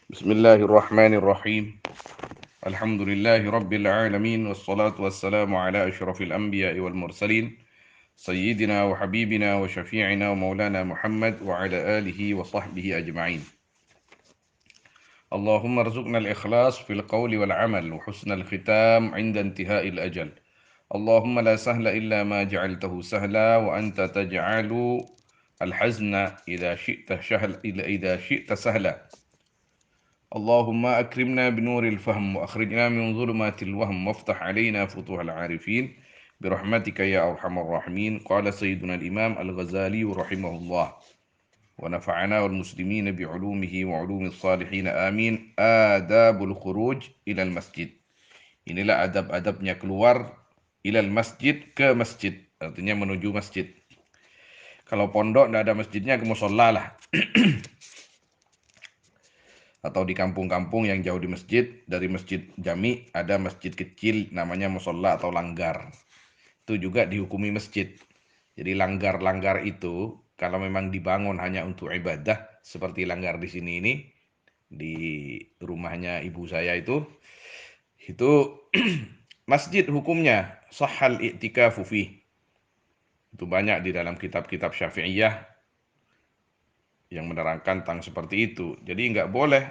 Bismillahirrahmanirrahim. Alhamdulillahi rabbil alamin wassalatu wassalamu ala asyrafil anbiya'i wal mursalin sayyidina wa habibina wa syafi'ina wa maulana Muhammad wa ala alihi wa sahbihi ajma'in. Allahumma rzuqna al-ikhlas fil qawli wal amal wa husnal khitam 'inda intiha'il ajal. Allahumma la sahla illa ma ja'altahu sahla wa anta taj'alu al-hazna idza syi'ta sahla. اللهم أكرمنا بنور الفهم وأخرجنا من ظلمات الوهم وافتح علينا فتوح العارفين برحمتك يا أرحم الراحمين. قال سيدنا الإمام الغزالي رحمه الله ونفعنا والمسلمين بعلومه وعلوم الصالحين آمين. آداب الخروج إلى المسجد. Inilah adab-adabnya keluar ilal masjid, ke masjid, artinya menuju masjid. Kalau pondok tidak ada masjidnya, ke musola lah. Atau di kampung-kampung yang jauh di masjid, dari masjid jami ada masjid kecil namanya musola atau langgar. Itu juga dihukumi masjid. Jadi langgar-langgar itu kalau memang dibangun hanya untuk ibadah seperti langgar di sini ini, di rumahnya ibu saya itu masjid hukumnya sahhal i'tikafu fih. Itu banyak di dalam kitab-kitab Syafi'iyah yang menerangkan tentang seperti itu. Jadi nggak boleh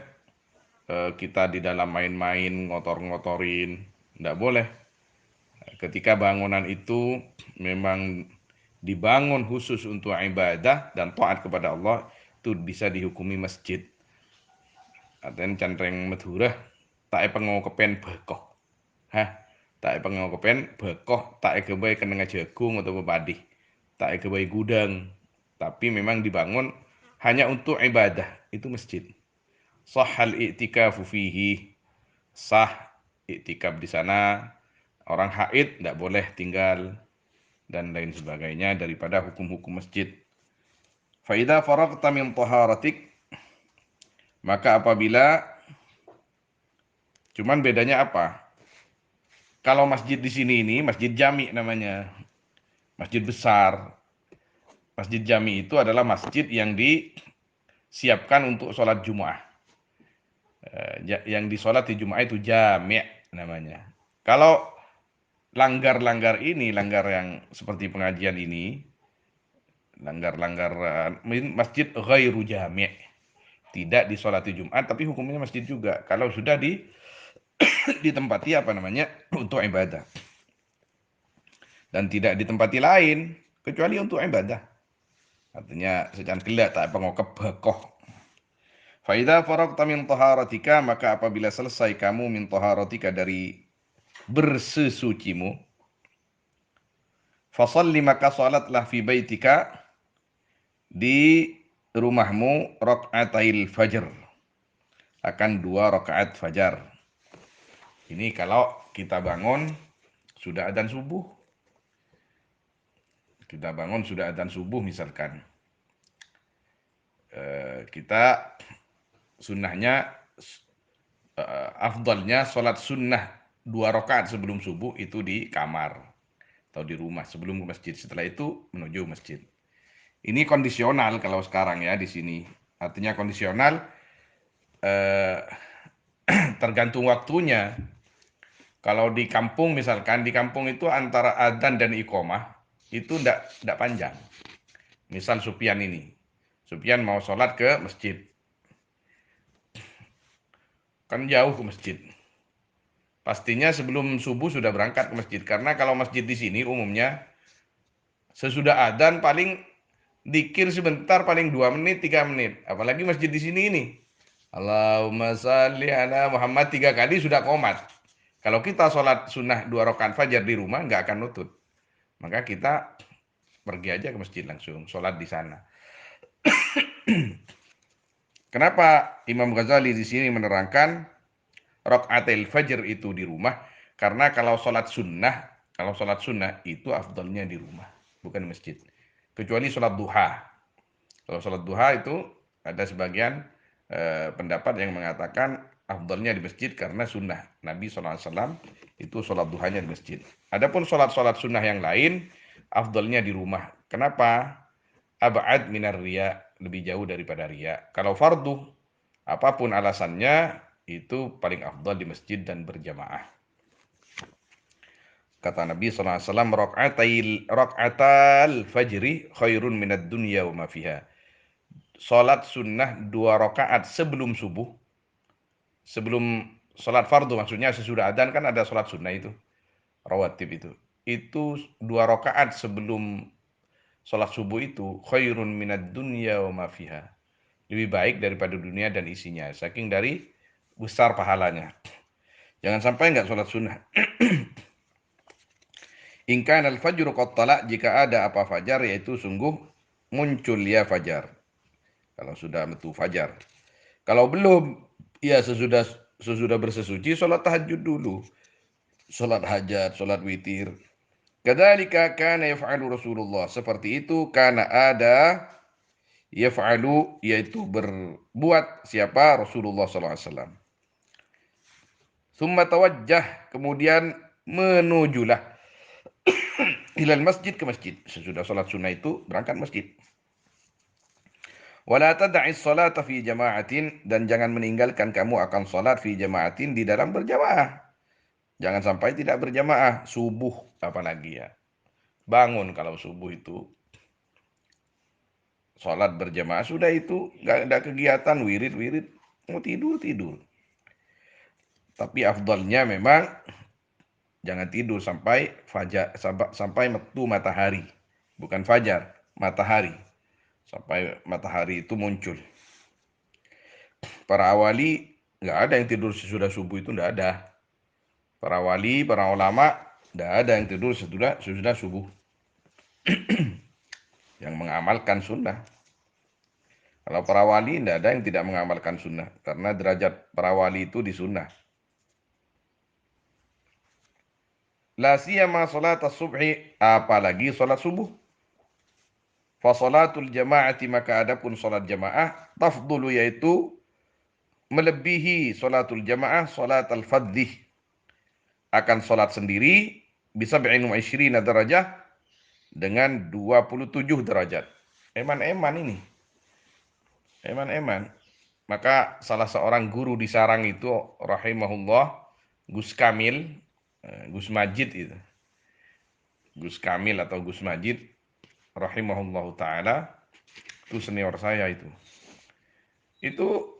kita di dalam main-main ngotor-ngotorin, nggak boleh. Ketika bangunan itu memang dibangun khusus untuk ibadah dan taat kepada Allah, itu bisa dihukumi masjid. Artinya cantreng madhurah tak pengokepen bekoh. Hah, tak pengokepen bekoh, tak kebae keneng jagung atau padi. Tak kebae gudang. Tapi memang dibangun hanya untuk ibadah, itu masjid. Sahhal i'tikafu fihi, sah iktikaf di sana. Orang haid tidak boleh tinggal dan lain sebagainya daripada hukum-hukum masjid. Fa idza faragta min taharatik, maka apabila, cuman bedanya apa? Kalau masjid di sini ini masjid jami namanya. Masjid besar. Masjid jami itu adalah masjid yang disiapkan untuk sholat Jumat. Yang disolat di Jumat itu jami' namanya. Kalau langgar-langgar ini, langgar yang seperti pengajian ini, langgar-langgar masjid ghairu jami', tidak disolati Jumat tapi hukumnya masjid juga kalau sudah ditempati apa namanya untuk ibadah, dan tidak ditempati lain kecuali untuk ibadah. Artinya sejan kelak tak pengokep bekoh. Faida faragta min taharatika, maka apabila selesai kamu min taharatika dari bersesucimu, fasalli, maka salatlah fi baitika, di rumahmu, rakaatail fajr, akan 2 rakaat fajar. Ini kalau kita bangun sudah adzan subuh. Kita bangun sudah adzan subuh misalkan. Kita sunnahnya, afdalnya sholat sunnah 2 rakaat sebelum subuh itu di kamar atau di rumah sebelum ke masjid. Setelah itu menuju masjid. Ini kondisional kalau sekarang ya di sini. Artinya kondisional, tergantung waktunya. Kalau di kampung misalkan, di kampung itu antara adzan dan iqomah itu ndak panjang. Misal Sufyan ini, Sufyan mau sholat ke masjid, kan jauh ke masjid. Pastinya sebelum subuh sudah berangkat ke masjid, karena kalau masjid di sini umumnya sesudah adzan paling dikir sebentar, paling 2 menit 3 menit. Apalagi masjid di sini ini, Allahumma shalli ala Muhammad 3 kali sudah qomat. Kalau kita sholat sunnah 2 rakaat fajar di rumah nggak akan nutut, maka kita pergi aja ke masjid langsung sholat di sana. Kenapa Imam Ghazali di sini menerangkan rakaatil fajr itu di rumah? Karena kalau sholat sunnah itu afdalnya di rumah, bukan masjid. Kecuali sholat duha. Kalau sholat duha itu ada sebagian pendapat yang mengatakan afdalnya di masjid karena sunnah Nabi SAW itu sholat duhanya di masjid. Adapun sholat-sholat sunnah yang lain afdalnya di rumah. Kenapa? Ab'ad minar riya, lebih jauh daripada riya. Kalau fardu Apapun alasannya, itu paling afdal di masjid dan berjamaah. Kata Nabi SAW, rok'atal fajri khairun minad dunya wa ma fiha. Salat sunnah 2 rakaat sebelum subuh, sebelum salat fardu, maksudnya sesudah adzan kan ada salat sunnah itu, rawatib itu 2 rakaat sebelum salat subuh itu khairun minad dunya wa ma fiha. Lebih baik daripada dunia dan isinya, saking dari besar pahalanya. Jangan sampai enggak salat sunnah. In kana al-fajru qad tala', jika ada apa fajar, yaitu sungguh muncul ya fajar. Kalau sudah metu fajar. Kalau belum, ya sesudah bersesuci salat tahajud dulu. Salat hajat, salat witir. Kadzalika kana yaf'alu Rasulullah. Seperti itu karena ada yaf'alu, yaitu berbuat siapa? Rasulullah sallallahu alaihi wasallam. Summa tawajjah, kemudian menujulah ilal masjid, ke masjid. Sesudah salat sunnah itu berangkat masjid. Wala tad'is salata fi jama'atin, dan jangan meninggalkan kamu akan salat fi jama'atin, di dalam berjamaah. Jangan sampai tidak berjamaah, subuh apalagi ya. Bangun kalau subuh itu salat berjamaah, sudah itu nggak ada kegiatan wirid, mau tidur. Tapi afdalnya memang jangan tidur sampai fajar, sampai metu matahari. Bukan fajar, matahari. Sampai matahari itu muncul. Para awali nggak ada yang tidur sesudah subuh, itu nggak ada. Para wali, para ulama nggak ada yang tidur sesudah subuh. Yang mengamalkan sunnah. Kalau para wali tidak ada yang tidak mengamalkan sunnah, karena derajat para wali itu di sunnah. La siyama salat subhi, apalagi salat subuh. Fa salatul jama'ati, maka adapun salat jamaah, tafdulu, yaitu melebihi salatul jamaah salat al-fadhih, akan salat sendiri, bisa 27 derajat, dengan 27 derajat. Eman-eman ini. Eman-eman. Maka salah seorang guru di Sarang itu, rahimahullah, Gus Kamil, Gus Majid itu. Gus Kamil atau Gus Majid, rahimahullahu ta'ala, itu senior saya itu. Itu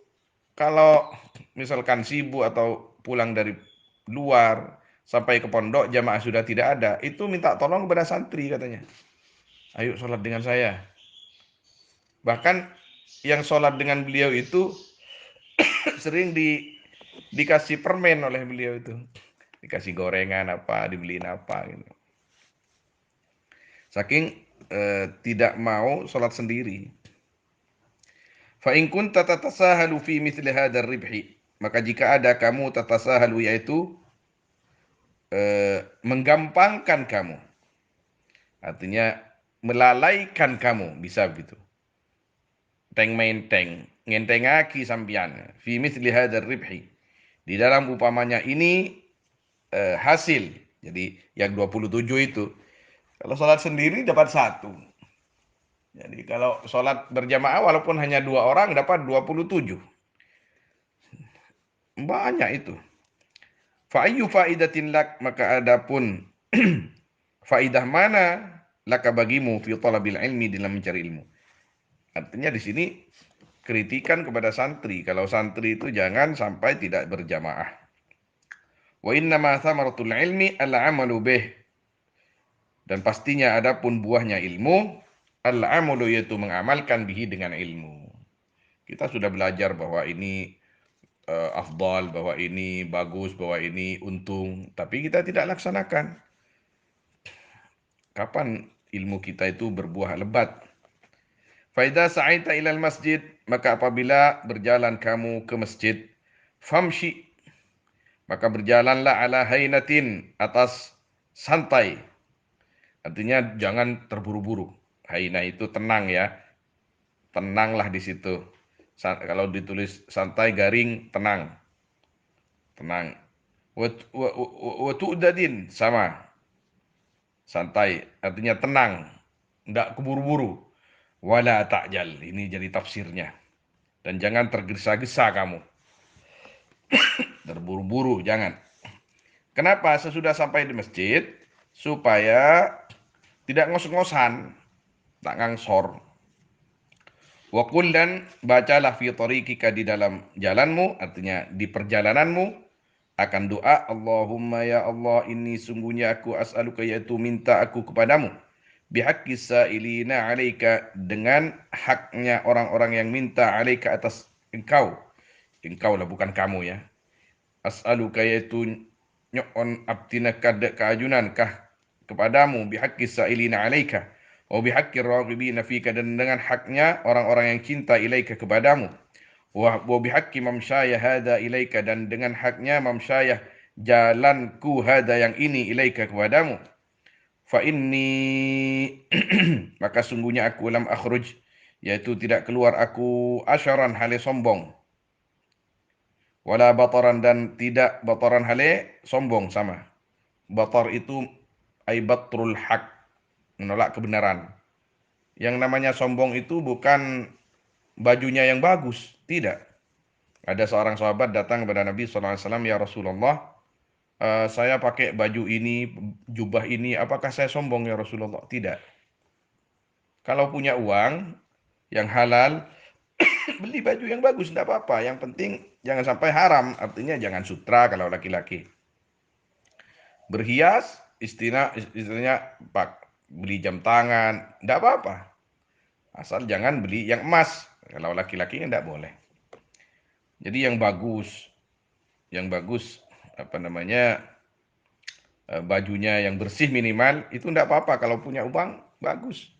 kalau misalkan sibuk atau pulang dari luar, sampai ke pondok jamaah sudah tidak ada, itu minta tolong kepada santri katanya. Ayo sholat dengan saya. Bahkan yang sholat dengan beliau itu sering dikasih permen oleh beliau itu. Dikasih gorengan apa, dibeliin apa gitu. Saking tidak mau sholat sendiri. Fa in kunta tatasahalu fi mithli hadzal ribhi, maka jika ada kamu tatasahalu, yaitu menggampangkan kamu, artinya melalaikan kamu, bisa begitu. Teng menteng, ngentengaki sampian fi mithli hadzal ribhi, di dalam upamanya ini hasil. Jadi yang 27 itu, kalau sholat sendiri dapat 1. Jadi kalau sholat berjamaah walaupun hanya 2 orang dapat 27. Banyak itu. Fa ayyu faidatin lak, maka adapun faidah mana laka bagimu fi talabil ilmi, dalam mencari ilmu. Artinya di sini kritikan kepada santri, kalau santri itu jangan sampai tidak berjamaah. Wa inna ma thamaratul ilmi al-amalu bih, dan pastinya adapun buahnya ilmu, al-amalu, yaitu mengamalkan bihi, dengan ilmu. Kita sudah belajar bahwa ini afdal, bahwa ini bagus, bahwa ini untung, tapi kita tidak laksanakan. Kapan ilmu kita itu berbuah lebat? Faida sa'aita ilal masjid, maka apabila berjalan kamu ke masjid, famshi, maka berjalanlah ala hainatin, atas santai. Artinya jangan terburu-buru. Haina itu tenang ya. Tenanglah di situ. Kalau ditulis santai garing, tenang. Tenang. Wa tu'dadin, sama. Santai, artinya tenang. Tidak keburu-buru. Wala ta'jal, ini jadi tafsirnya. Dan jangan tergesa-gesa kamu, terburu-buru, jangan. Kenapa? Sesudah sampai di masjid, supaya tidak ngos-ngosan, tak ngangsor. Wa qul, dan bacalah fi tariqika, di dalam jalanmu, artinya di perjalananmu, akan doa, Allahumma ya Allah, ini sungguhnya aku as'aluka, yaitu minta aku kepadamu, bihaqqis sa'ilina 'alaika, dengan haknya orang-orang yang minta 'alaika, atas engkau. Engkau lah, bukan kamu ya. As'aluka, yaitu nyo'on abtina kada keajunan kah kepadamu, bihaqqis sa'ilina 'alaika wa bihaqqir raghibina fika, dan dengan haknya orang-orang yang cinta ilaika, kepadamu. Wa bihaqqi mamsyaya hada ilaika, dan dengan haknya mamsyaya, jalanku, hada yang ini, ilaika, kepadamu. Fa inni maka sungguhnya aku, lam akhruj, yaitu tidak keluar aku, asyaran, hale sombong, wala bataran, dan tidak bataran, hale sombong, sama. Batar itu aibatrul haq, menolak kebenaran. Yang namanya sombong itu bukan bajunya yang bagus, tidak. Ada seorang sahabat datang kepada Nabi SAW, ya Rasulullah, saya pakai baju ini, jubah ini, apakah saya sombong ya Rasulullah? Tidak. Kalau punya uang yang halal, beli baju yang bagus, tidak apa-apa. Yang penting jangan sampai haram, artinya jangan sutra kalau laki-laki. Berhias, istilahnya beli jam tangan, tidak apa-apa. Asal jangan beli yang emas, kalau laki-laki tidak boleh. Jadi yang bagus apa namanya, bajunya yang bersih minimal, itu tidak apa-apa. Kalau punya uang, bagus.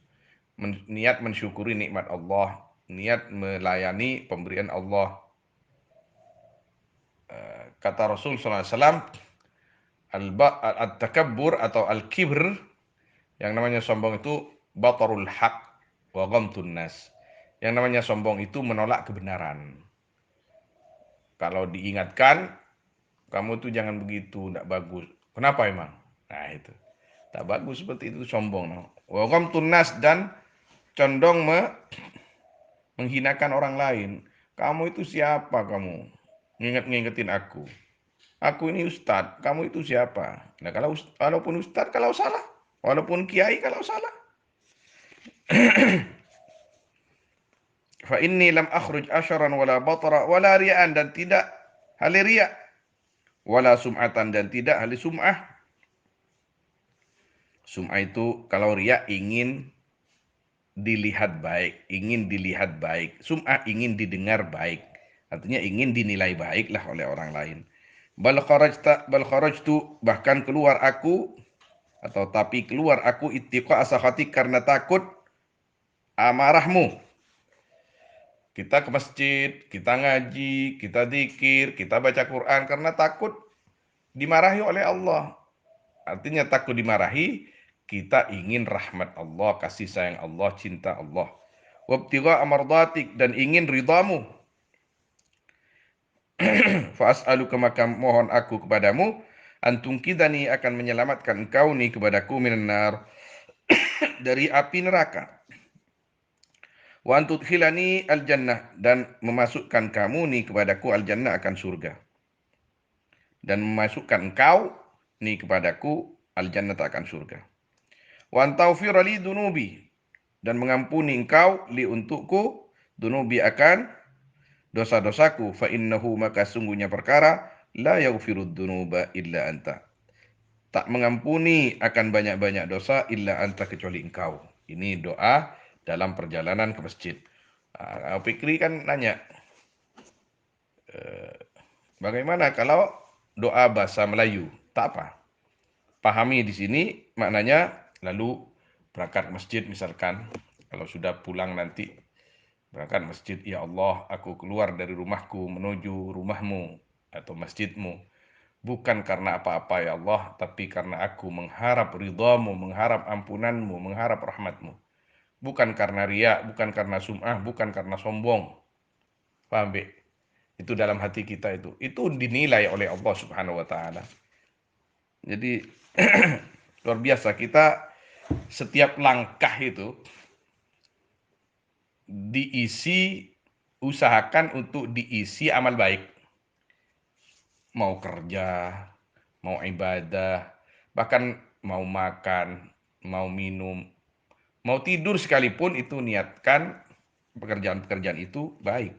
Niat mensyukuri nikmat Allah, niat melayani pemberian Allah. Kata Rasul SAW, al-takabbur atau al-kibr, yang namanya sombong itu batarul haq wa ghamtun nas. Yang namanya sombong itu menolak kebenaran. Kalau diingatkan, kamu tuh jangan begitu, tidak bagus. Kenapa emang? Nah itu, tak bagus seperti itu, sombong. Wa ghamtun nas, dan condong menghinakan orang lain. Kamu itu siapa kamu? Ngingetin aku. Aku ini ustadz, kamu itu siapa? Nah, walaupun ustadz kalau salah, walaupun kiai kalau salah. Fa inni lam akhruj asyaran wala batara wala ria'an, dan tidak hal riya, wala sum'atan, dan tidak hal sum'ah. Sum'ah itu kalau riya ingin dilihat baik, ingin dilihat baik. Sum'ah ingin didengar baik. Artinya ingin dinilai baik lah oleh orang lain. Bal kharajtu, bahkan keluar aku, atau tapi keluar aku, ittiqa asakhati, karena takut amarahmu. Kita ke masjid, kita ngaji, kita zikir, kita baca Quran karena takut dimarahi oleh Allah. Artinya takut dimarahi, kita ingin rahmat Allah, kasih sayang Allah, cinta Allah. Wabtigha amardatik, dan ingin ridhamu. Fa'as'aluka, maka mohon aku kepadamu, antungkidani, akan menyelamatkan engkau nih kepadaku, minan nar, dari api neraka. Wa antudkhilani al-jannah, dan memasukkan kamu nih kepadaku al-jannah, akan surga. Dan memasukkan engkau nih kepadaku al-jannah, akan surga. Wa antaghfira li dunubi, dan mengampuni engkau li untukku, dunubi, akan dosa-dosaku. Fa innahu, maka sungguhnya perkara, la yaghfirud dunuba illa anta, tak mengampuni akan banyak-banyak dosa illa anta, kecuali engkau. Ini doa dalam perjalanan ke masjid. Fikri kan nanya, bagaimana kalau doa bahasa Melayu? Tak apa. Pahami di sini maknanya, lalu berangkat masjid misalkan. Kalau sudah pulang nanti berangkat masjid, ya Allah, aku keluar dari rumahku menuju rumahmu atau masjidmu, bukan karena apa-apa ya Allah, tapi karena aku mengharap ridhamu, mengharap ampunanmu, mengharap rahmatmu. Bukan karena riya, bukan karena sum'ah, bukan karena sombong. Paham, Be? Itu dalam hati kita itu dinilai oleh Allah Subhanahu wa taala. Jadi luar biasa, kita setiap langkah itu diisi usahakan untuk diisi amal baik. Mau kerja, mau ibadah, bahkan mau makan, mau minum, mau tidur sekalipun itu niatkan pekerjaan-pekerjaan itu baik.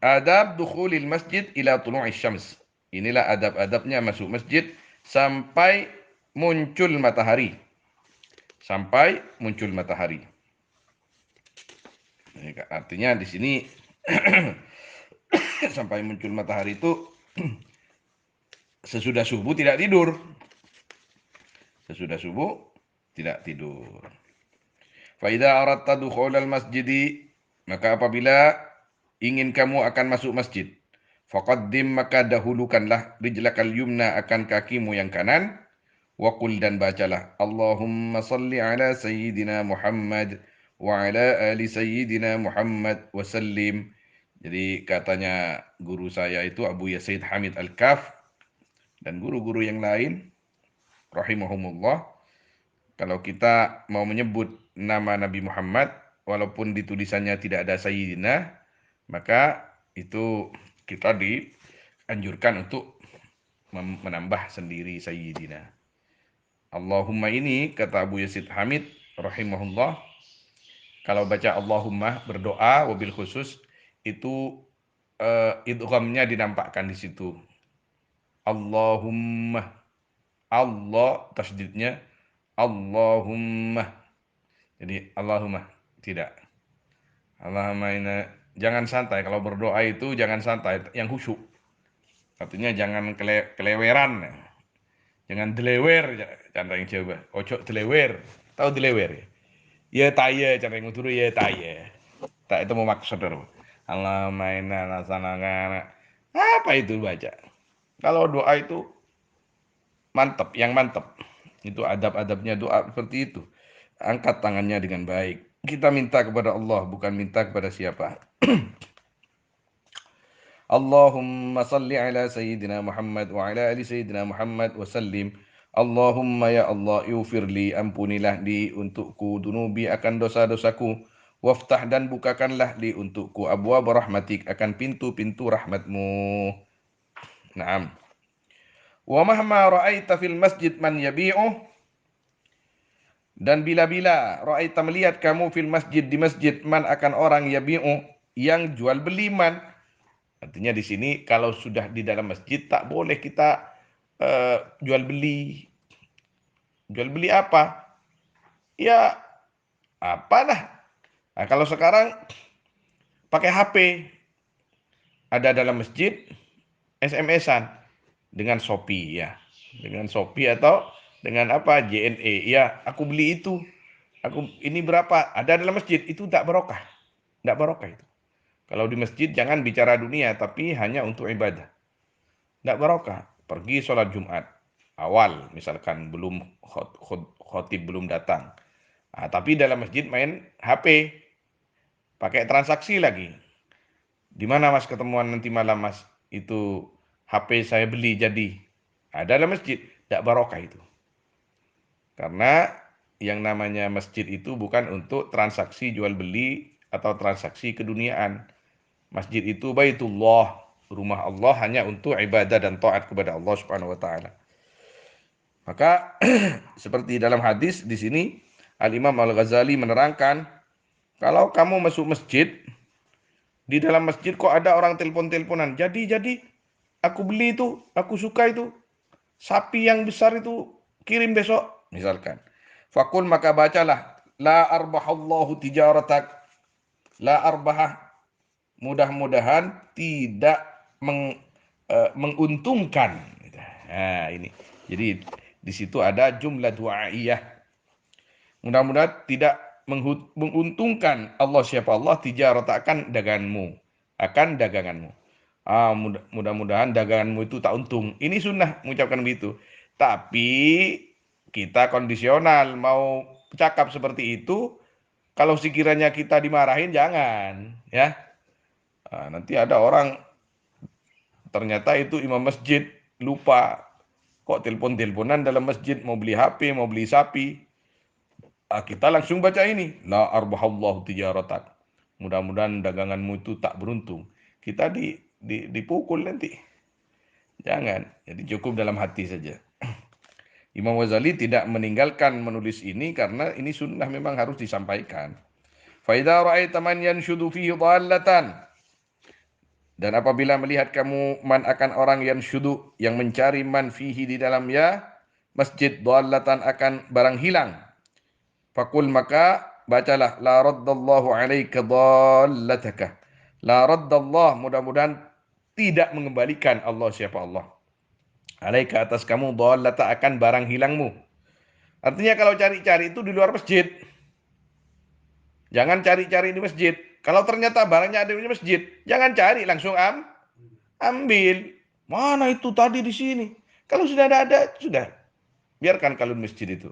Adab dukhulil masjid ila tulu'is syams. Inilah adab-adabnya masuk masjid sampai muncul matahari. Sampai muncul matahari. Artinya di sini sampai muncul matahari itu sesudah subuh tidak tidur. Sesudah subuh tidak tidur. Fa idza aradta dukhulal masjidi, maka apabila ingin kamu akan masuk masjid, faqaddim, maka dahulukanlah rijlakal yumna, akan kakimu yang kanan, wa qul, dan bacalah Allahumma salli ala sayyidina Muhammad wa ala ali sayyidina Muhammad wa sallim. Jadi katanya guru saya itu Abu Yazid Hamid Al-Kaf dan guru-guru yang lain rahimahumullah, kalau kita mau menyebut nama Nabi Muhammad, walaupun di tulisannya tidak ada Sayyidina, maka itu kita dianjurkan untuk menambah sendiri Sayyidina. Allahumma ini, kata Abu Yazid Hamid rahimahullah, kalau baca Allahumma berdoa wabil khusus, itu idghamnya dinampakkan di situ. Allahumma, Allah tasdidnya Allahumma. Jadi Allahumma, tidak. Allahumma inna, jangan santai. Kalau berdoa itu jangan santai, yang khusyuk. Artinya jangan keleweran. Jangan delewer, cara yang coba. Ojo delewer. Tahu delewer ya? Ya taya, cara yang uturu ya taya. Tak itu mau maksud. Allahumma inna nasanana. Apa itu baca? Kalau doa itu mantap, yang mantap. Itu adab-adabnya doa seperti itu. Angkat tangannya dengan baik. Kita minta kepada Allah, bukan minta kepada siapa. Allahumma salli ala sayyidina Muhammad wa ala ali sayyidina Muhammad wa sallim. Allahumma ya Allah, ighfirli, ampunilah li untukku dunubi, akan dosa-dosaku. Waftah, dan bukakanlah li untukku abwaab rahmatik, akan pintu-pintu rahmatmu. Naam. Wa mahma ra'aita fil masjid man yabi'uh, dan bila-bila ra'aita, melihat kamu, fil masjid, di masjid, man, akan orang, yabi'u, yang jual beli, man. Artinya di sini kalau sudah di dalam masjid tak boleh kita jual beli. Jual beli apa? Ya apalah. Nah, kalau sekarang pakai HP, ada dalam masjid, SMS-an dengan Shopee ya. Dengan Shopee atau dengan apa? JNE. Ya, aku beli itu. Aku ini berapa? Ada dalam masjid, itu tak barokah. Tidak barokah itu. Kalau di masjid jangan bicara dunia, tapi hanya untuk ibadah. Tidak barokah. Pergi sholat Jumat awal, misalkan belum khotib belum datang. Nah, tapi dalam masjid main HP, pakai transaksi lagi. Di mana mas ketemuan nanti malam mas? Itu HP saya beli jadi. Nah, dalam masjid, tidak barokah itu. Karena yang namanya masjid itu bukan untuk transaksi jual beli atau transaksi keduniaan. Masjid itu baitullah, rumah Allah, hanya untuk ibadah dan taat kepada Allah Subhanahu wa taala. Maka seperti dalam hadis di sini Al-Imam Al-Ghazali menerangkan, kalau kamu masuk masjid, di dalam masjid kok ada orang telepon-teleponan. Jadi aku beli itu, aku suka itu. Sapi yang besar itu kirim besok, misalkan. Fakul, maka bacalah, la arbahallahu tijaratak, la arbahah, mudah-mudahan tidak menguntungkan. Nah, ini. Jadi di situ ada jumlah du'aiyah. Mudah-mudahan tidak menguntungkan Allah, siapa Allah, tijarat, akan daganganmu, akan daganganmu. Mudah-mudahan daganganmu itu tak untung. Ini sunnah mengucapkan begitu. Tapi kita kondisional, mau cakap seperti itu, kalau sekiranya kita dimarahin jangan, ya. Nanti ada orang ternyata itu imam masjid, lupa kok telepon-teleponan dalam masjid, mau beli HP, mau beli sapi. Kita langsung baca ini, la arbahallahu tijaratak, Mudah-mudahan daganganmu itu tak beruntung. Kita dipukul nanti. Jangan. Jadi cukup dalam hati saja. Imam Ghazali tidak meninggalkan menulis ini karena ini sunnah memang harus disampaikan. Fa idza ra'aita man yanshudu fihi dhallatan, dan apabila melihat kamu man akan orang yang syudu, yang mencari man fihi di dalam ya masjid, dhallatan akan barang hilang. Fakul maka bacalah la raddallahu alaika dhallataka. La raddallah, mudah-mudahan tidak mengembalikan Allah, siapa Allah, alaika atas kamu, dhallata akan barang hilangmu. Artinya kalau cari-cari itu di luar masjid. Jangan cari-cari di masjid. Kalau ternyata barangnya ada di masjid, jangan cari, langsung ambil. Mana itu tadi di sini? Kalau sudah ada, sudah. Biarkan kalau di masjid itu.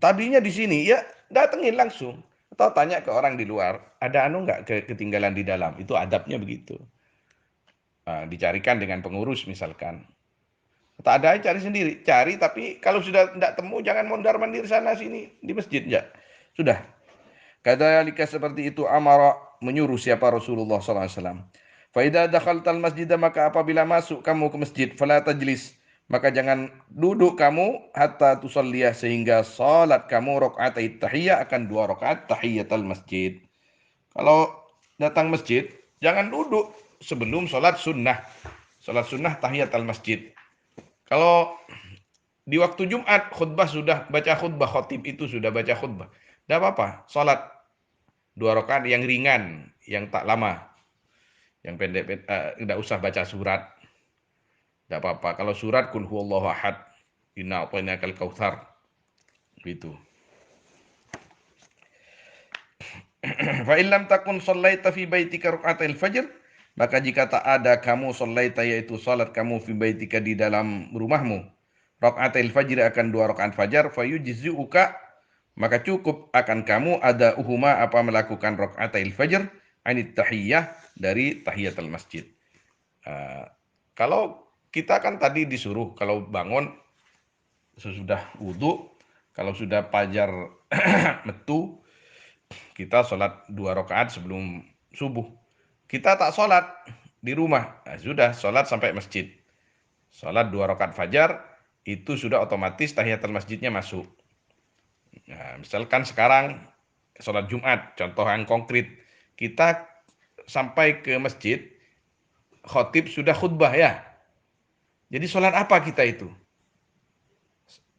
Tadinya di sini, ya datengin langsung. Atau tanya ke orang di luar, ada anu nggak ketinggalan di dalam? Itu adabnya begitu. Nah, dicarikan dengan pengurus misalkan. Tak ada, cari sendiri. Cari, tapi kalau sudah tidak temu, jangan mondar-mandir sana sini di masjid. Ya. Sudah. Kadzalika seperti itu amara, menyuruh siapa Rasulullah SAW. Fa idza dakhaltal masjid, maka apabila masuk kamu ke masjid, fala tajlis, maka jangan duduk kamu hatta tusalliyah, sehingga salat kamu rakaat tahiyya, akan 2 rakaat tahiyatul masjid. Kalau datang masjid, jangan duduk sebelum salat sunnah. Salat sunnah tahiyatul masjid. Kalau di waktu Jumat khutbah sudah baca khutbah, khotib itu sudah baca khutbah, tidak apa-apa, salat 2 rakaat yang ringan, yang tak lama, yang pendek, tidak usah baca surat, tidak apa-apa. Kalau surat kul huwallahu ahad, inna a'tainakal kautsar, gitu. Fa in lam takun shallaita fi baitika raka'atil fajr, maka jika tak ada kamu shallaita, yaitu salat kamu fi baitika di dalam rumahmu, raka'atil fajr akan 2 rakaat fajar, fayujzi'uka, maka cukup akan kamu ada uhuma, apa melakukan raka'atil fajr, anit tahiyyah, dari tahiyatul masjid. Kalau kita kan tadi disuruh kalau bangun sesudah wudhu, kalau sudah fajar metu, kita sholat 2 rakaat sebelum subuh. Kita tak sholat di rumah, nah, sudah sholat sampai masjid. Sholat 2 rakaat fajar, itu sudah otomatis tahiyatul masjidnya masuk. Nah, misalkan sekarang sholat Jumat, contoh yang konkret, kita sampai ke masjid, khotib sudah khutbah ya. Jadi sholat apa kita itu?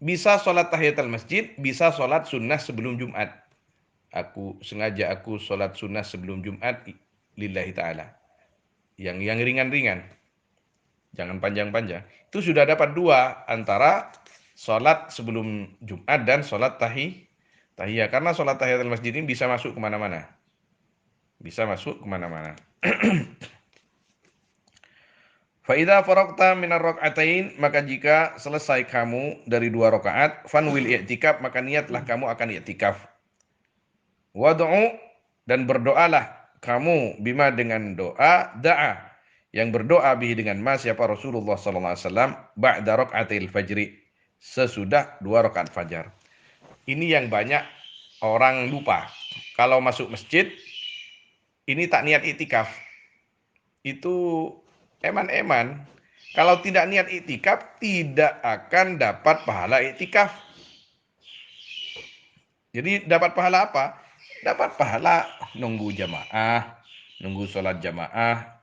Bisa sholat tahiyatul masjid, bisa sholat sunnah sebelum Jumat. Aku sholat sunnah sebelum Jumat lillahi ta'ala. Yang ringan-ringan. Jangan panjang-panjang. Itu sudah dapat 2 antara sholat sebelum Jumat dan sholat tahiyah. Karena sholat tahiyatul masjid ini bisa masuk kemana-mana. Bisa masuk kemana-mana. Fa'idha faraqta minar raka'atain, maka jika selesai kamu dari 2 rakaat, fanwil i'tikaf, maka niatlah kamu akan i'tikaf. Wad'u, dan berdoalah kamu, bima dengan doa, da'a, yang berdoa bihi dengan ma, siapa Rasulullah sallallahu alaihi wasallam, ba'da raka'atil fajri, sesudah 2 rakaat fajar. Ini yang banyak orang lupa. Kalau masuk masjid, ini tak niat iktikaf. Itu eman-eman. Kalau tidak niat iktikaf, tidak akan dapat pahala iktikaf. Jadi dapat pahala apa? Dapat pahala nunggu jamaah, nunggu sholat jamaah,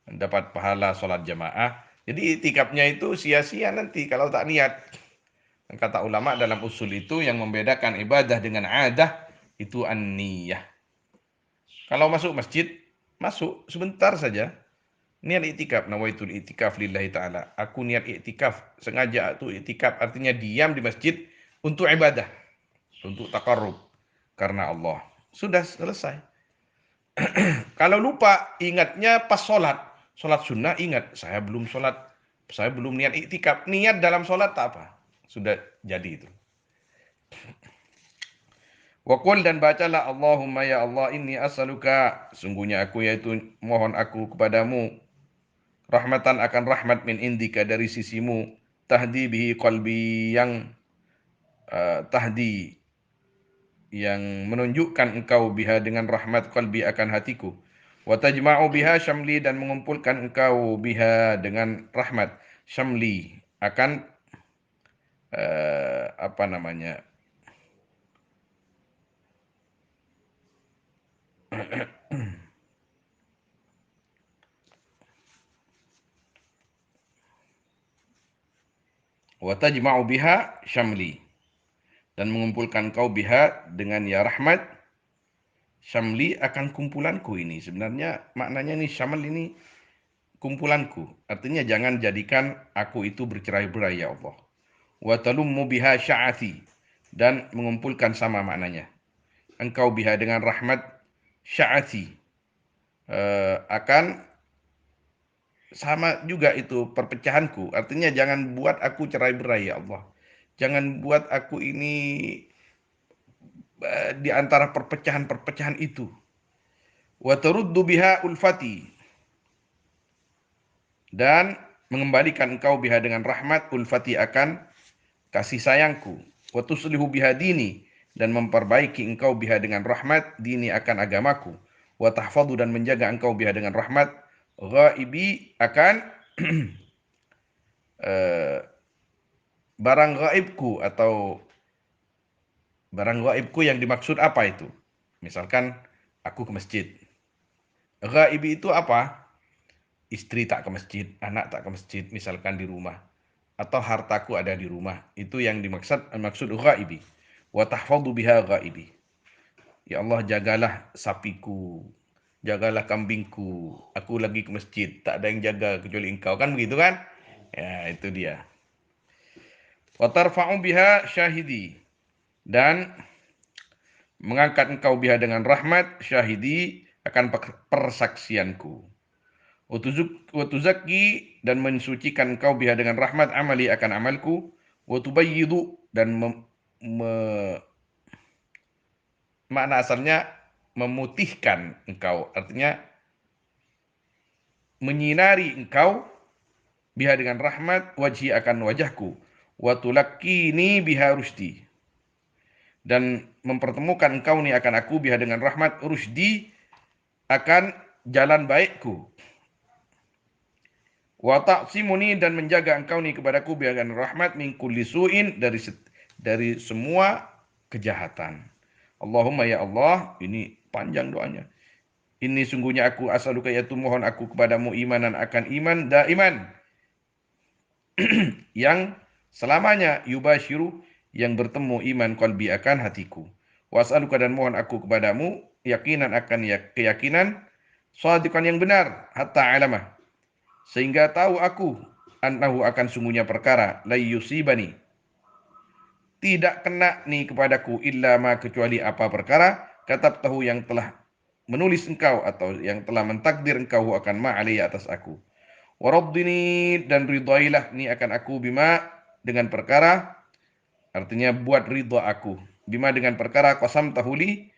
dapat pahala sholat jamaah. Jadi iktikafnya itu sia-sia nanti kalau tak niat. Kata ulama dalam usul itu, yang membedakan ibadah dengan adah itu an-niyah. Kalau masuk masjid, masuk sebentar saja. Niat iktikaf, nawaitul iktikaf lillahi ta'ala. Aku niat iktikaf, sengaja itu iktikaf, artinya diam di masjid untuk ibadah, untuk takarrub karena Allah. Sudah selesai. Kalau lupa, ingatnya pas sholat. Sholat sunnah, ingat, saya belum sholat, saya belum niat iktikaf. Niat dalam sholat tak apa. Sudah jadi itu. Waqul, dan bacalah, Allahumma ya Allah, inni as'aluka, sungguhnya aku yaitu mohon aku kepadamu, rahmatan akan rahmat min indika, dari sisimu, tahdi bihi qalbi, yang tahdi yang menunjukkan engkau biha dengan rahmat qalbi akan hatiku. Wa tajma'u biha syamli dan mengumpulkan engkau biha dengan rahmat syamli akan apa namanya? Wa tajma'u biha syamli dan mengumpulkan engkau biha dengan ya rahmat syamli akan kumpulanku ini. Sebenarnya maknanya nih syaml ini kumpulanku. Artinya jangan jadikan aku itu bercerai-berai ya Allah. Wa talummu biha sya'ati dan mengumpulkan sama maknanya. Engkau biha dengan rahmat sya'ati akan sama juga itu perpecahanku. Artinya jangan buat aku cerai-berai ya Allah. Jangan buat aku ini di antara perpecahan-perpecahan itu. Wa taruddu biha ulfati dan mengembalikan engkau biha dengan rahmat ulfati akan kasih sayangku. Wa tuslihu biha dini dan memperbaiki engkau biha dengan rahmat dini akan agamaku. Wa tahfadhu dan menjaga engkau biha dengan rahmat ghaibi akan barang gaibku atau barang gaibku yang dimaksud apa itu? Misalkan aku ke masjid. Ghaibi itu apa? Istri tak ke masjid, anak tak ke masjid, misalkan di rumah. Atau hartaku ada di rumah. Itu yang maksud ghaibi. Wa tahfadhu biha ghaibi. Ya Allah, jagalah sapiku, jagalah kambingku. Aku lagi ke masjid, tak ada yang jaga kecuali engkau. Kan begitu kan? Ya, itu dia. Wa tarfa'u biha syahidi. Dan mengangkat engkau biha dengan rahmat syahidi akan persaksianku. Wa tuzakki dan mensucikan engkau biha dengan rahmat amali akan amalku. Wa tubayyidu dan makna asalnya memutihkan engkau. Artinya menyinari engkau biha dengan rahmat wajhi akan wajahku. Wa tulakkini biha rusdi dan mempertemukan engkau ni akan aku biha dengan rahmat rusdi akan jalan baikku. Wa ta'simuni dan menjaga engkau ni kepadaku biha dengan rahmat min kulli su'in dari semua kejahatan. Allahumma ya Allah, ini panjang doanya. Ini sungguhnya aku asaluka yaitu mohon aku kepadamu imanan akan iman daiman yang selamanya yubashiru yang bertemu iman qalbi akan hatiku. Was'aluka dan mohon aku kepadamu yakinan akan keyakinan shadiqan yang benar hatta alamah sehingga tahu aku annahu akan sungguhnya perkara la yusibani tidak kena nih kepadaku illa ma kecuali apa perkara katab tahu yang telah menulis engkau atau yang telah mentakdir engkau akan ma'ali atas aku. Waraddini dan ridailah ni akan aku bima dengan perkara artinya buat ridha aku bima dengan perkara qasam tahuli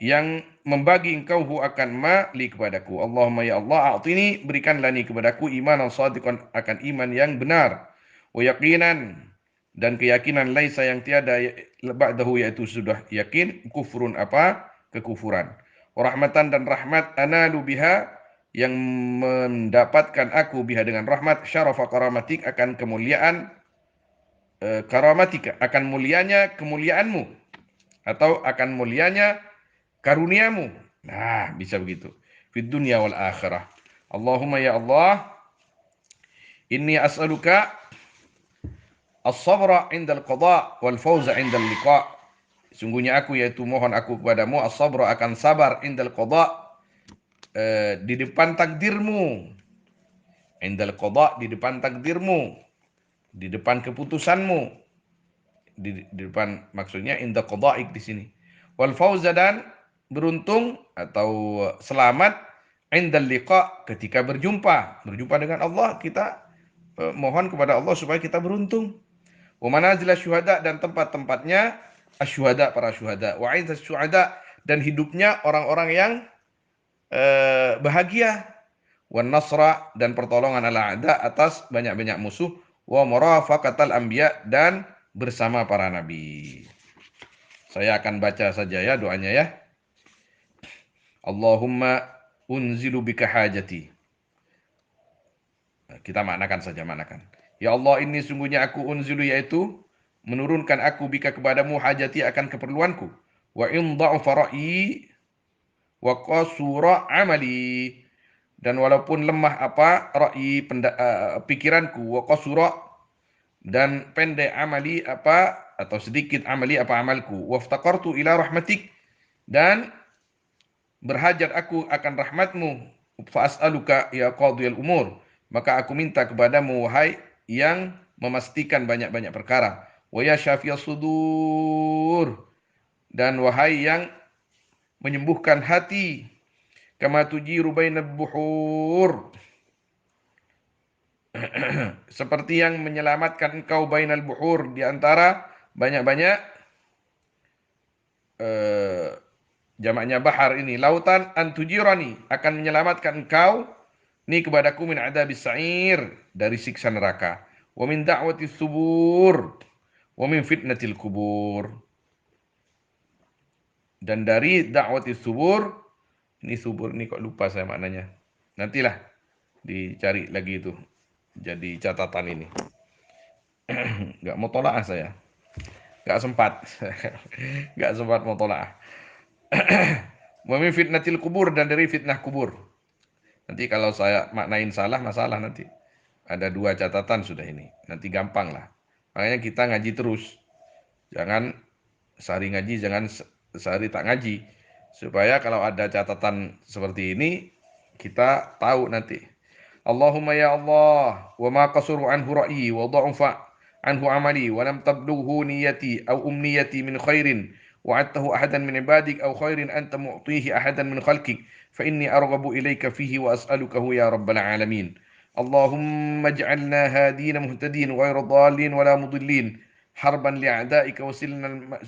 yang membagi engkau akan ma li kepadaku. Allahumma ya Allah a'tini berikanlah ni kepadaku imanan shadiqan akan iman yang benar wa yaqinan dan keyakinan laisa yang tiada ba'dahu yaitu sudah yakin kufrun apa kekufuran. Rahmatan dan rahmat analu biha yang mendapatkan aku biha dengan rahmat syarafa karamatik akan kemuliaan karamatika akan mulianya kemuliaanmu atau akan mulianya karuniamu. Nah, bisa begitu. Fid dunya wal akhirah. Allahumma ya Allah, inni as'aluka as-sabra 'indal qada wal fawza 'indal liqa. Sungguhnya aku yaitu mohon aku kepadamu as-sabra akan sabar 'indal qada di depan takdirmu. 'Indal qada di depan takdirmu, di depan keputusanmu. Di depan maksudnya inda qada'ik di sini. Wal fauza dan beruntung atau selamat 'indal liqa ketika berjumpa dengan Allah kita mohon kepada Allah supaya kita beruntung. Wa manazilash syuhada dan tempat-tempatnya asyuhada para syuhada. Wa 'indas syuhada dan hidupnya orang-orang yang bahagia. Wan nasra dan pertolongan ala a'da atas banyak-banyak musuh. Wa murafaqatal anbiya dan bersama para nabi. Saya akan baca saja ya doanya ya. Allahumma unzilu bika hajati. Kita maknakan saja, maknakan. Ya Allah, ini sungguhnya aku unzilu, yaitu menurunkan aku bika kepadamu hajati, akan keperluanku. Wa in dha'fa ra'yi wa qasura amali. Dan walaupun lemah apa ra'yi, pikiranku, wa qasura, dan pendek amali apa, atau sedikit amali apa amalku. Waftaqartu ila rahmatik, dan berhajat aku akan rahmatmu. Fa as'aluka ya qadhiyal umur, maka aku minta kepadamu wahai yang memastikan banyak-banyak perkara. Wa ya syafiyas sudur, dan wahai yang menyembuhkan hati. Kama tujiru bainal buhur, seperti yang menyelamatkan engkau bainal buhur, di antara banyak-banyak eh, jamaknya bahar ini, lautan, antujirani, akan menyelamatkan engkau ni kepadaku, min adabis sa'ir, dari siksa neraka, wa min da'wati subur, wa min fitnatil kubur, dan dari da'wati subur. Ini subur ini kok lupa saya maknanya, nantilah dicari lagi itu, jadi catatan ini. Nggak mau tolaah saya, nggak sempat. Nggak sempat mau tolaah. Wa min fitnatil kubur, dan dari fitnah kubur. Nanti kalau saya maknain salah, masalah nanti. Ada dua catatan sudah ini. Nanti gampang lah. Makanya kita ngaji terus. Jangan sehari ngaji, jangan sehari tak ngaji. Supaya kalau ada catatan seperti ini, kita tahu nanti. Allahumma ya Allah, wa ma qasuru anhu ra'yi, wa dha'ufa anhu amali, wa lam tablughu niyati, au umniyati min khairin, وعدته أحدا من عبادك أو خير أنت معطيه أحدا من خلقك فإني أرغب إليك فيه وأسألكه يا رب العالمين. اللهم اجعلنا هادين مهتدين غير ضالين ولا مضلين، حربا لأعدائك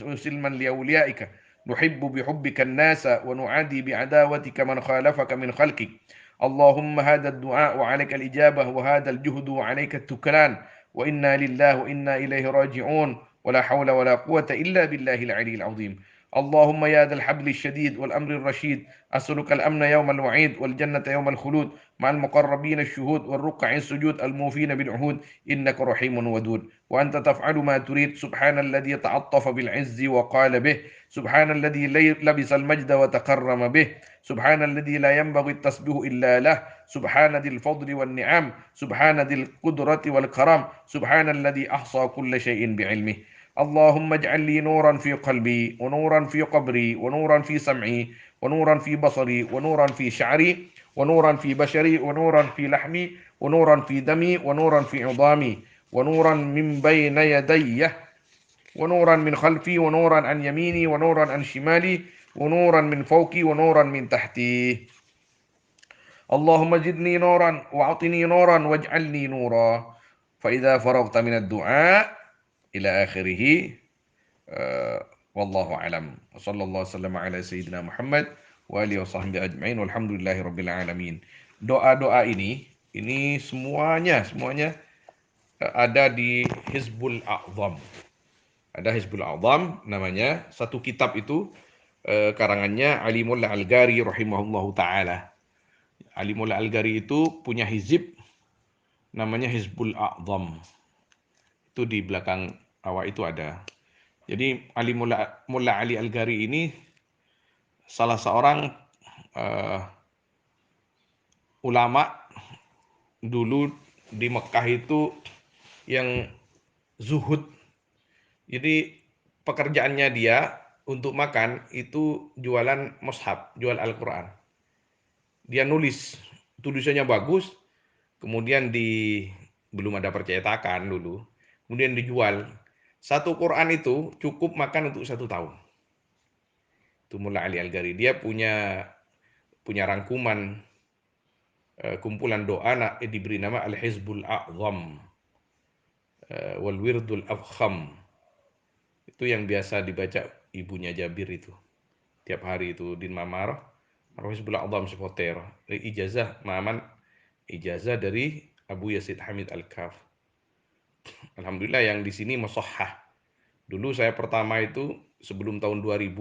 وسلما لأوليائك، نحب بحبك الناس ونعادي بعداوتك من خالفك من خلقك. اللهم هذا الدعاء وعليك الإجابة، وهذا الجهد وعليك التكلان، وإنا لله وإنا إليه راجعون، ولا حول ولا قوة إلا بالله العلي العظيم. اللهم يا ذا الحبل الشديد والأمر الرشيد، أسألك الأمن يوم الوعيد والجنة يوم الخلود مع المقربين الشهود والركع السجود الموفين بالعهود، إنك رحيم ودود، وأنت تفعل ما تريد. سبحان الذي تعطف بالعز وقال به، سبحان الذي لبس المجد وتكرم به، سبحان الذي لا ينبغي التسبيح إلا له، سبحان ذي الفضل والنعم، سبحان ذي القدرة والكرم، سبحان الذي أحصى كل شيء بعلمه. اللهم اجعل لي نورا في قلبي، ونورا في قبري، ونورا في سمعي، ونورا في بصري، ونورا في شعري، ونورا في بشري، ونورا في لحمي، ونورا في دمي، ونورا في عظامي، ونورا من بين يدي، ونورا من خلفي، ونورا عن يميني، ونورا عن شمالي، ونورا من فوقي، ونورا من تحتي. اللهم زدني نورا واعطني نورا واجعلني نورا. فإذا فرغت من الدعاء إلى آخره. والله أعلم. وصلى الله وسلم على سيدنا Muhammad wa alihi wasahbihi ajmain walhamdulillahi rabbil alamin. Doa-doa ini semuanya ada di Hizbul A'zam. Ada Hizbul A'zam namanya, satu kitab itu karangannya Ali Mullah Al-Ghari rahimahullahu taala. Ali Mullah Al-Ghari itu punya hizib namanya Hizbul A'zam. Itu di belakang awak itu ada. Jadi Mullah Ali Al-Ghari ini salah seorang ulama dulu di Mekah itu yang zuhud. Jadi pekerjaannya dia untuk makan itu jualan mushaf, jual Al-Quran. Dia nulis, tulisannya bagus, kemudian belum ada percetakan dulu, kemudian dijual. Satu Quran itu cukup makan untuk 1 tahun. Itu Mullah Ali Al-Ghari. Dia punya rangkuman kumpulan doa diberi nama Al-Hizbul A'zam wal Wirdul Afkham. Itu yang biasa dibaca ibunya Jabir itu. Tiap hari itu din mamar Hizbul A'zam sepoter. Ijazah Maman, ijazah dari Abu Yazid Hamid Al-Kaf. Alhamdulillah yang di sini musahhah. Dulu saya pertama itu sebelum tahun 2000,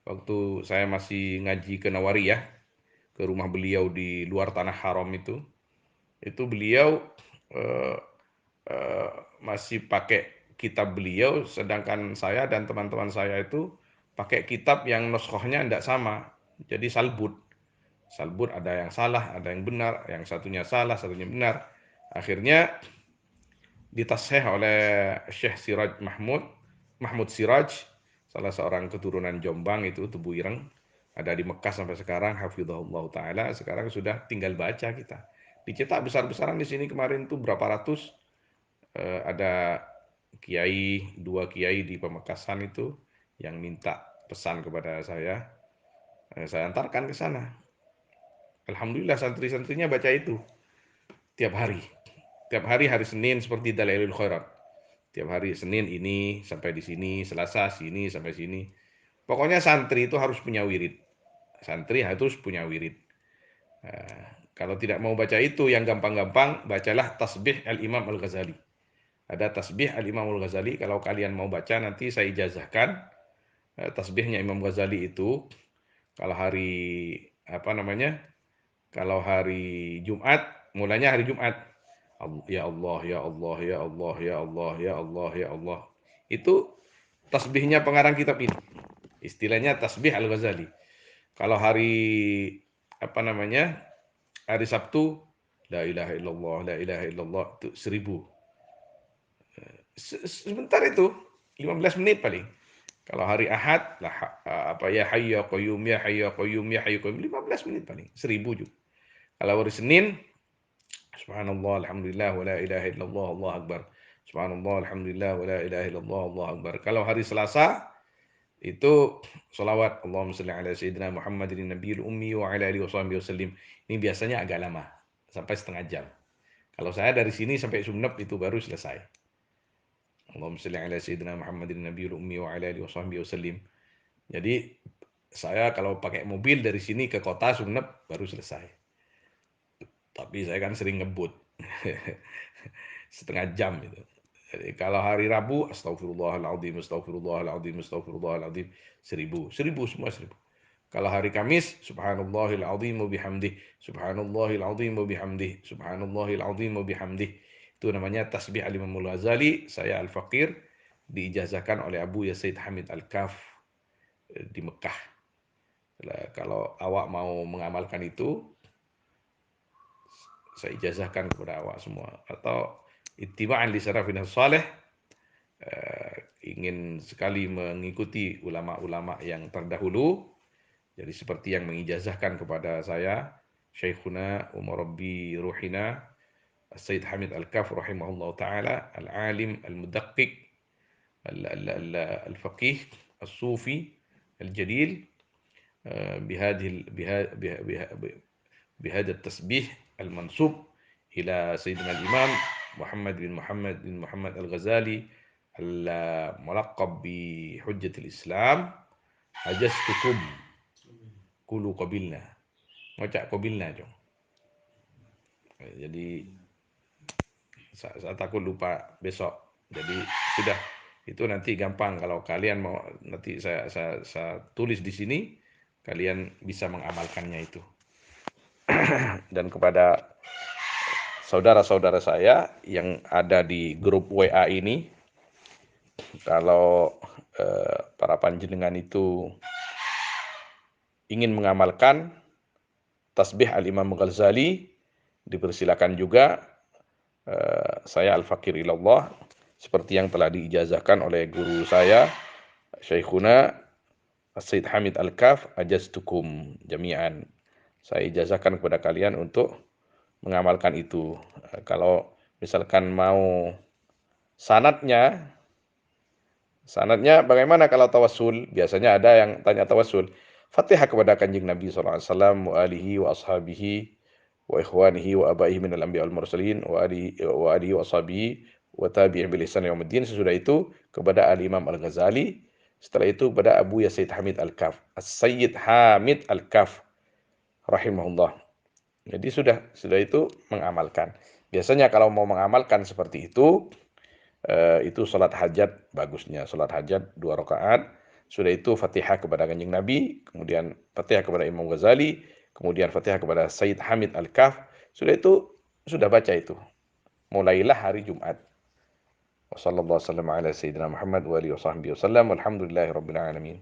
waktu saya masih ngaji ke Nawariyah, ke rumah beliau di luar Tanah Haram itu beliau eh, eh, masih pakai kitab beliau, sedangkan saya dan teman-teman saya itu pakai kitab yang nuskhohnya tidak sama, jadi salbut. Salbut ada yang salah, ada yang benar, yang satunya salah, satunya benar. Akhirnya ditasheh oleh Syekh Siraj Mahmud Siraj, salah seorang keturunan Jombang itu Tebu Ireng, ada di Mekah sampai sekarang, hafizahullah taala. Sekarang sudah tinggal baca kita. Dicetak besar-besaran di sini kemarin tuh berapa ratus, ada kiai, dua kiai di Pamekasan itu yang minta pesan kepada saya antarkan ke sana. Alhamdulillah santri-santrinya baca itu tiap hari. Tiap hari hari Senin seperti Dalailul Khairat. Tiap hari Senin ini sampai di sini, Selasa sini sampai sini. Pokoknya santri itu harus punya wirid. Santri harus punya wirid. Kalau tidak mau baca itu yang gampang-gampang, bacalah tasbih Al-Imam Al-Ghazali. Ada tasbih Al-Imam Al-Ghazali, kalau kalian mau baca nanti saya ijazahkan. Tasbihnya Imam Ghazali itu kalau hari apa namanya? Kalau hari Jumat, mulanya hari Jumat. Ya Allah, ya Allah, ya Allah, ya Allah, ya Allah, ya Allah. Itu tasbihnya pengarang kitab ini. Istilahnya tasbih Al-Ghazali. Kalau hari apa namanya? Hari Sabtu, la ilaha illallah, la ilaha illallah itu 1000. Sebentar itu, 15 menit paling. Kalau hari Ahad, lah apa ya hayya qayyum ya hayya qayyum ya hayya qayyum 15 menit paling, 1000 juga. Kalau hari Senin, subhanallah alhamdulillah wa la ilaha illallah Allah akbar. Subhanallah alhamdulillah wa la ilaha illallah Allah akbar. Kalau hari Selasa itu salawat Allahumma shalli ala sayyidina Muhammadin nabiyil ummi wa ala alihi wasallam. Ini biasanya agak lama, sampai setengah jam. Kalau saya dari sini sampai Sumeneb itu baru selesai. Allahumma shalli ala sayyidina Muhammadin nabiyil ummi wa ala alihi wasallam. Jadi saya kalau pakai mobil dari sini ke kota Sumeneb baru selesai. Tapi saya kan sering ngebut. Setengah jam itu. Jadi kalau hari Rabu, astagfirullahaladzim, astagfirullahaladzim, astagfirullahaladzim, 1000, 1000 semua 1000. Kalau hari Kamis, subhanallahil azim wa bihamdih, subhanallahil azim wa bihamdih, subhanallahil azim wa bihamdih. Itu namanya tasbih Al-Imam Al-Ghazali, saya Al-Faqir, diijazahkan oleh Abu Yazid Hamid Al-Kaf di Mekah. Kalau awak mau mengamalkan itu, saya ijazahkan kepada awak semua. Atau ittiba'an li salafin salih, ingin sekali mengikuti ulama-ulama yang terdahulu. Jadi seperti yang mengijazahkan kepada saya Syekhuna Umar Rabbi Ruhina Sayyid Hamid Al-Kaf rahimahullah taala, al-alim al-mudaqqiq al-faqih al-sufi al-jalil, بهذا التسبيح المنسوب إلى سيدنا الإمام محمد بن محمد الغزالي الملقب بحجة الإسلام. Hajastukum kulu qabilna. Ngocak qabilna dong. Jadi saya takut lupa besok. Jadi sudah itu nanti gampang kalau kalian mau, nanti saya tulis di sini, kalian bisa mengamalkannya itu. Dan kepada saudara-saudara saya yang ada di grup WA ini, kalau para panjenengan itu ingin mengamalkan tasbih Al-Imam Ghazali, dipersilakan juga. Saya Al-Faqir ilallah, seperti yang telah diijazahkan oleh guru saya Syekhuna Sayyid Hamid Al-Kaf, ajaztukum jami'an. Saya ijazahkan kepada kalian untuk mengamalkan itu. Kalau misalkan mau sanadnya bagaimana kalau tawassul? Biasanya ada yang tanya tawassul. Fatihah kepada Kanjeng Nabi SAW, wa alihi wa ashabihi wa ikhwanihi wa abaihi minal anbiya wal mursalin wa alihi wa ashabihi wa tabi'i bil ihsan yaumiddin. Sesudah itu kepada Al-Imam Al-Ghazali. Setelah itu kepada Abu Yazid Hamid Al-Kaf, As-Sayyid Hamid Al-Kaf rahimahullah. Jadi sudah itu mengamalkan. Biasanya kalau mau mengamalkan seperti itu salat hajat bagusnya. Salat hajat 2 rakaat Sudah itu Fatihah kepada Kanjeng Nabi, kemudian Fatihah kepada Imam Ghazali, kemudian Fatihah kepada Sayyid Hamid Al-Kaf. Sudah itu sudah baca itu. Mulailah hari Jumat. Wassallallahu wasallam ala sayyidina Muhammad wa alihi wasallam. Walhamdulillahirabbil alamin.